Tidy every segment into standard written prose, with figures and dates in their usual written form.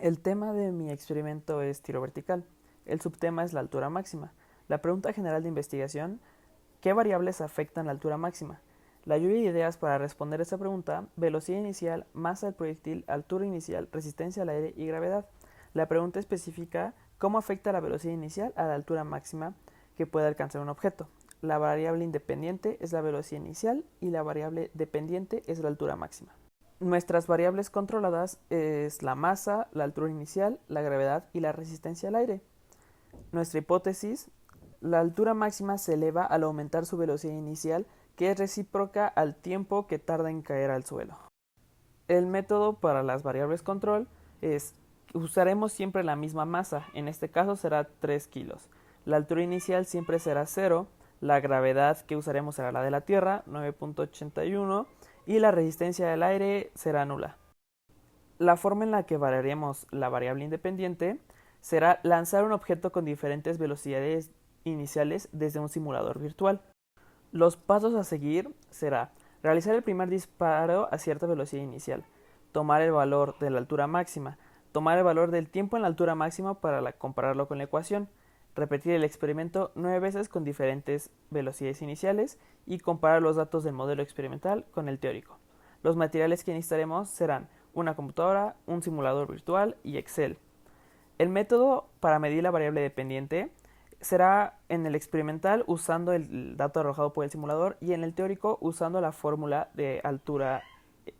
El tema de mi experimento es tiro vertical. El subtema es la altura máxima. La pregunta general de investigación: ¿qué variables afectan la altura máxima? La lluvia de ideas para responder esta pregunta: velocidad inicial, masa del proyectil, altura inicial, resistencia al aire y gravedad. La pregunta especifica cómo afecta la velocidad inicial a la altura máxima que puede alcanzar un objeto. La variable independiente es la velocidad inicial y la variable dependiente es la altura máxima. Nuestras variables controladas es la masa, la altura inicial, la gravedad y la resistencia al aire. Nuestra hipótesis: la altura máxima se eleva al aumentar su velocidad inicial, que es recíproca al tiempo que tarda en caer al suelo. El método para las variables control es: usaremos siempre la misma masa, en este caso será 3 kilos. La altura inicial siempre será 0, la gravedad que usaremos será la de la Tierra, 9.81, y la resistencia del aire será nula. La forma en la que variaremos la variable independiente será lanzar un objeto con diferentes velocidades iniciales desde un simulador virtual. Los pasos a seguir será: realizar el primer disparo a cierta velocidad inicial, tomar el valor de la altura máxima, tomar el valor del tiempo en la altura máxima para compararlo con la ecuación, repetir el experimento 9 veces con diferentes velocidades iniciales y comparar los datos del modelo experimental con el teórico. Los materiales que necesitaremos serán una computadora, un simulador virtual y Excel. El método para medir la variable dependiente será en el experimental usando el dato arrojado por el simulador y en el teórico usando la fórmula de altura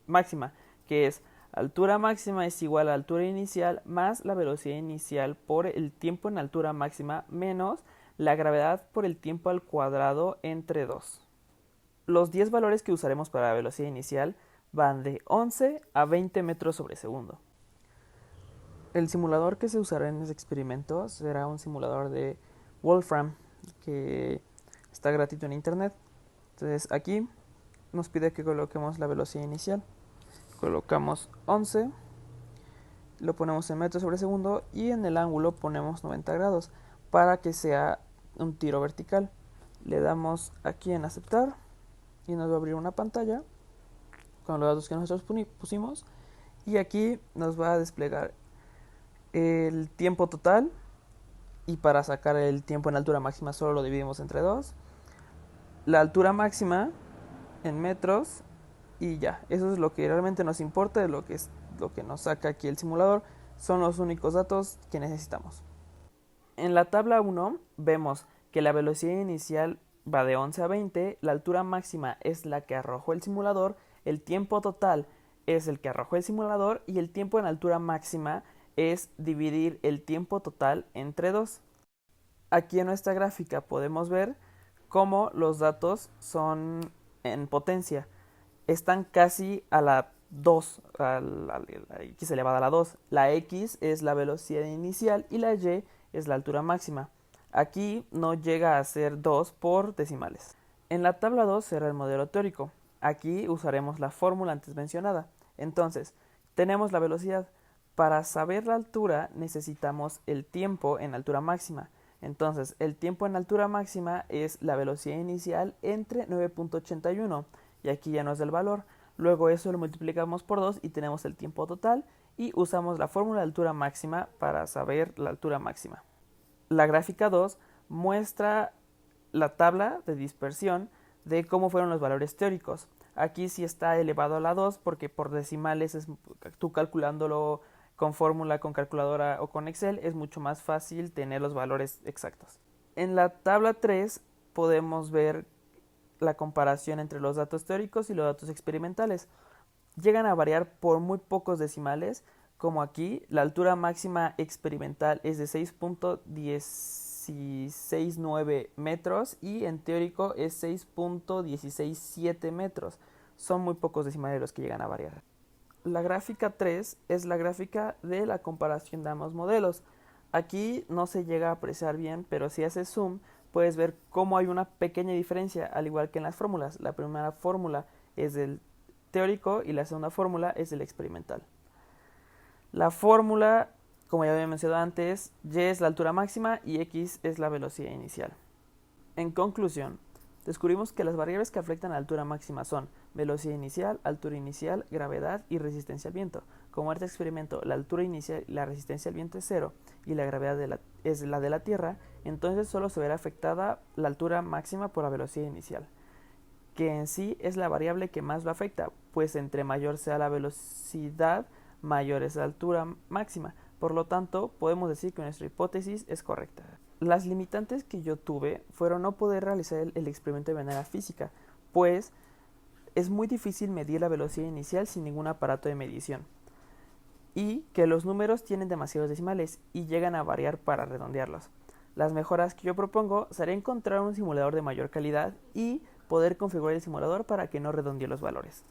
máxima, que es: altura máxima es igual a altura inicial más la velocidad inicial por el tiempo en altura máxima menos la gravedad por el tiempo al cuadrado entre 2. Los 10 valores que usaremos para la velocidad inicial van de 11 a 20 metros sobre segundo. El simulador que se usará en ese experimento será un simulador de Wolfram que está gratuito en internet. Entonces aquí nos pide que coloquemos la velocidad inicial. Colocamos 11, lo ponemos en metros sobre segundo y en el ángulo ponemos 90 grados para que sea un tiro vertical. Le damos aquí en aceptar y nos va a abrir una pantalla con los datos que nosotros pusimos, y aquí nos va a desplegar el tiempo total, y para sacar el tiempo en altura máxima solo lo dividimos entre 2, la altura máxima en metros, y ya, eso es lo que realmente nos importa, lo que nos saca aquí el simulador, son los únicos datos que necesitamos. En la tabla 1 vemos que la velocidad inicial va de 11 a 20, la altura máxima es la que arrojó el simulador, el tiempo total es el que arrojó el simulador y el tiempo en altura máxima es dividir el tiempo total entre 2. Aquí en nuestra gráfica podemos ver cómo los datos son en potencia. Están casi a la 2, a la x elevada a la 2. La x es la velocidad inicial y la y es la altura máxima. Aquí no llega a ser 2 por decimales. En la tabla 2 será el modelo teórico. Aquí usaremos la fórmula antes mencionada. Entonces, tenemos la velocidad. Para saber la altura necesitamos el tiempo en altura máxima. Entonces, el tiempo en altura máxima es la velocidad inicial entre 9.81, y aquí ya nos da el valor. Luego eso lo multiplicamos por 2 y tenemos el tiempo total, y usamos la fórmula de altura máxima para saber la altura máxima. La gráfica 2 muestra la tabla de dispersión de cómo fueron los valores teóricos. Aquí sí está elevado a la 2 porque por decimales tú calculándolo con fórmula, con calculadora o con Excel es mucho más fácil tener los valores exactos. En la tabla 3 podemos ver la comparación entre los datos teóricos y los datos experimentales. Llegan a variar por muy pocos decimales, como aquí la altura máxima experimental es de 6.169 metros y en teórico es 6.167 metros. Son muy pocos decimales los que llegan a variar. La gráfica 3 es la gráfica de la comparación de ambos modelos. Aquí no se llega a apreciar bien, pero si haces zoom puedes ver cómo hay una pequeña diferencia, al igual que en las fórmulas. La primera fórmula es del teórico y la segunda fórmula es del experimental. La fórmula, como ya había mencionado antes, y es la altura máxima y x es la velocidad inicial. En conclusión, descubrimos que las variables que afectan a la altura máxima son velocidad inicial, altura inicial, gravedad y resistencia al viento. Como este experimento la altura inicial y la resistencia al viento es cero y la gravedad es la de la Tierra, entonces solo se verá afectada la altura máxima por la velocidad inicial, que en sí es la variable que más lo afecta, pues entre mayor sea la velocidad, mayor es la altura máxima. Por lo tanto, podemos decir que nuestra hipótesis es correcta. Las limitantes que yo tuve fueron no poder realizar el experimento de manera física, pues es muy difícil medir la velocidad inicial sin ningún aparato de medición, y que los números tienen demasiados decimales y llegan a variar para redondearlos. Las mejoras que yo propongo sería encontrar un simulador de mayor calidad y poder configurar el simulador para que no redondee los valores.